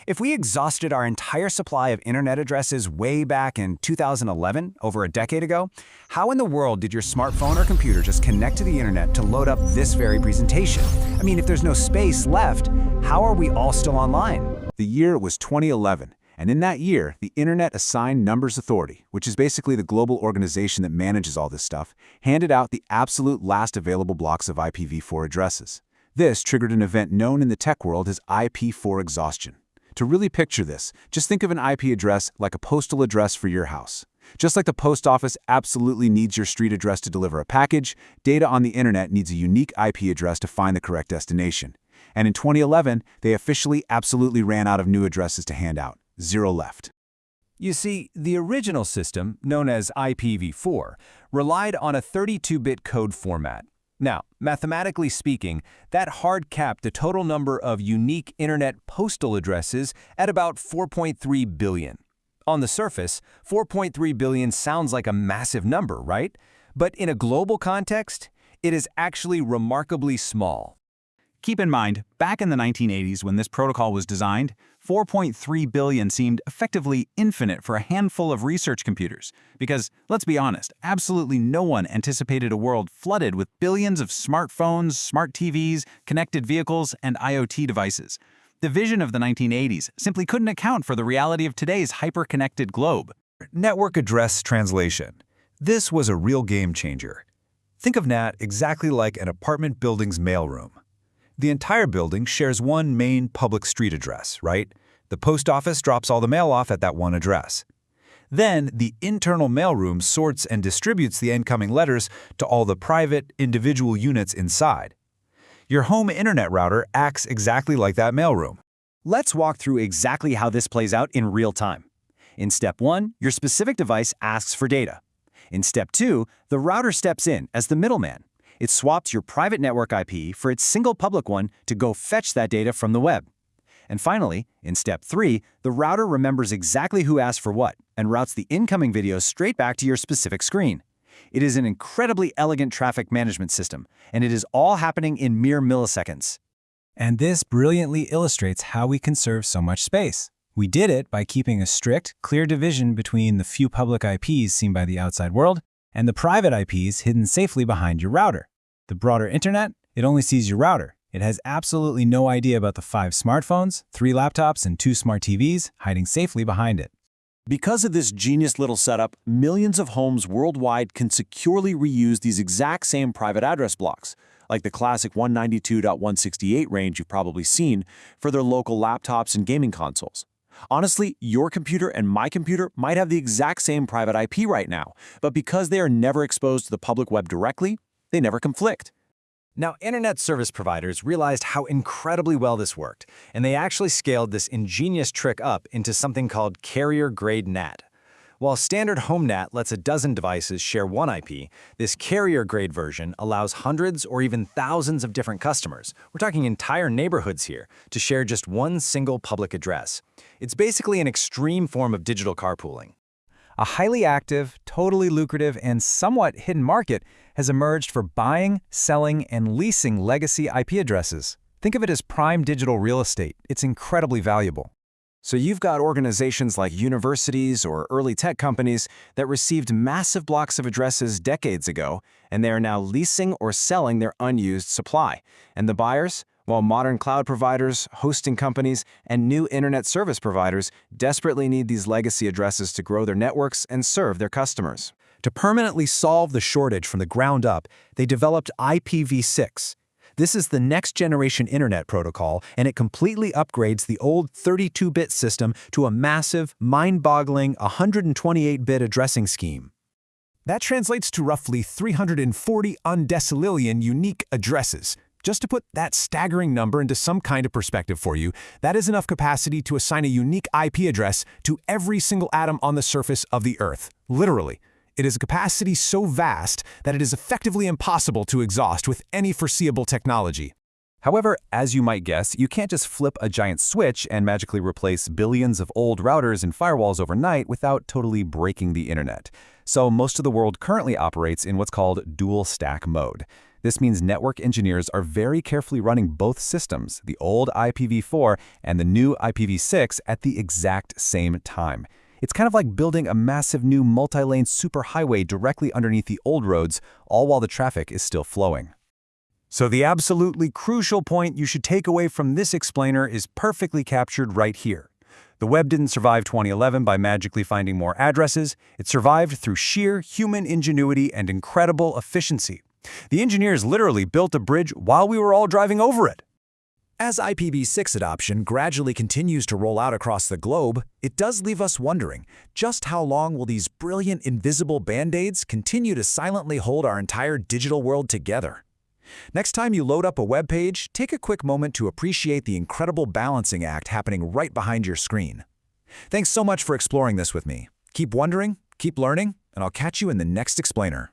If we exhausted our entire supply of internet addresses way back in 2011, over a decade ago, how in the world did your smartphone or computer just connect to the internet to load up this very presentation? I mean, if there's no space left, how are we all still online? The year was 2011, and in that year, the Internet Assigned Numbers Authority, which is basically the global organization that manages all this stuff, handed out the absolute last available blocks of IPv4 addresses. This triggered an event known in the tech world as IP4 exhaustion. To really picture this, just think of an IP address like a postal address for your house. Just like the post office absolutely needs your street address to deliver a package, data on the internet needs a unique IP address to find the correct destination. And in 2011, they officially absolutely ran out of new addresses to hand out. 0 left. You see, the original system, known as IPv4, relied on a 32-bit code format. Now, mathematically speaking, that hard capped the total number of unique internet postal addresses at about 4.3 billion. On the surface, 4.3 billion sounds like a massive number, right? But in a global context, it is actually remarkably small. Keep in mind, back in the 1980s when this protocol was designed, 4.3 billion seemed effectively infinite for a handful of research computers. Because, let's be honest, absolutely no one anticipated a world flooded with billions of smartphones, smart TVs, connected vehicles, and IoT devices. The vision of the 1980s simply couldn't account for the reality of today's hyper-connected globe. Network address translation. This was a real game changer. Think of NAT exactly like an apartment building's mailroom. The entire building shares one main public street address, right? The post office drops all the mail off at that one address. Then, the internal mailroom sorts and distributes the incoming letters to all the private, individual units inside. Your home internet router acts exactly like that mailroom. Let's walk through exactly how this plays out in real time. In step 1, your specific device asks for data. In step 2, the router steps in as the middleman. It swaps your private network IP for its single public one to go fetch that data from the web. And finally, in step 3, the router remembers exactly who asked for what and routes the incoming video straight back to your specific screen. It is an incredibly elegant traffic management system, and it is all happening in mere milliseconds. And this brilliantly illustrates how we conserve so much space. We did it by keeping a strict, clear division between the few public IPs seen by the outside world and the private IPs hidden safely behind your router. The broader internet, it only sees your router. It has absolutely no idea about the 5 smartphones, 3 laptops, and 2 smart TVs hiding safely behind it. Because of this genius little setup, millions of homes worldwide can securely reuse these exact same private address blocks, like the classic 192.168 range you've probably seen, for their local laptops and gaming consoles. Honestly, your computer and my computer might have the exact same private IP right now, but because they are never exposed to the public web directly, they never conflict. Now, internet service providers realized how incredibly well this worked, and they actually scaled this ingenious trick up into something called carrier-grade NAT. While standard home NAT lets a dozen devices share one IP, this carrier-grade version allows hundreds or even thousands of different customers, we're talking entire neighborhoods here, to share just one single public address. It's basically an extreme form of digital carpooling. A highly active, totally lucrative, and somewhat hidden market has emerged for buying, selling, and leasing legacy IP addresses. Think of it as prime digital real estate. It's incredibly valuable. So you've got organizations like universities or early tech companies that received massive blocks of addresses decades ago, and they are now leasing or selling their unused supply. And the buyers? While modern cloud providers, hosting companies, and new internet service providers desperately need these legacy addresses to grow their networks and serve their customers. To permanently solve the shortage from the ground up, they developed IPv6. This is the next-generation internet protocol, and it completely upgrades the old 32-bit system to a massive, mind-boggling 128-bit addressing scheme. That translates to roughly 340 undecillion unique addresses. Just to put that staggering number into some kind of perspective for you, that is enough capacity to assign a unique IP address to every single atom on the surface of the Earth. Literally. It is a capacity so vast that it is effectively impossible to exhaust with any foreseeable technology. However, as you might guess, you can't just flip a giant switch and magically replace billions of old routers and firewalls overnight without totally breaking the internet. So most of the world currently operates in what's called dual stack mode. This means network engineers are very carefully running both systems, the old IPv4 and the new IPv6, at the exact same time. It's kind of like building a massive new multi-lane superhighway directly underneath the old roads, all while the traffic is still flowing. So the absolutely crucial point you should take away from this explainer is perfectly captured right here. The web didn't survive 2011 by magically finding more addresses. It survived through sheer human ingenuity and incredible efficiency. The engineers literally built a bridge while we were all driving over it. As IPv6 adoption gradually continues to roll out across the globe, it does leave us wondering, just how long will these brilliant invisible band-aids continue to silently hold our entire digital world together? Next time you load up a web page, take a quick moment to appreciate the incredible balancing act happening right behind your screen. Thanks so much for exploring this with me. Keep wondering, keep learning, and I'll catch you in the next explainer.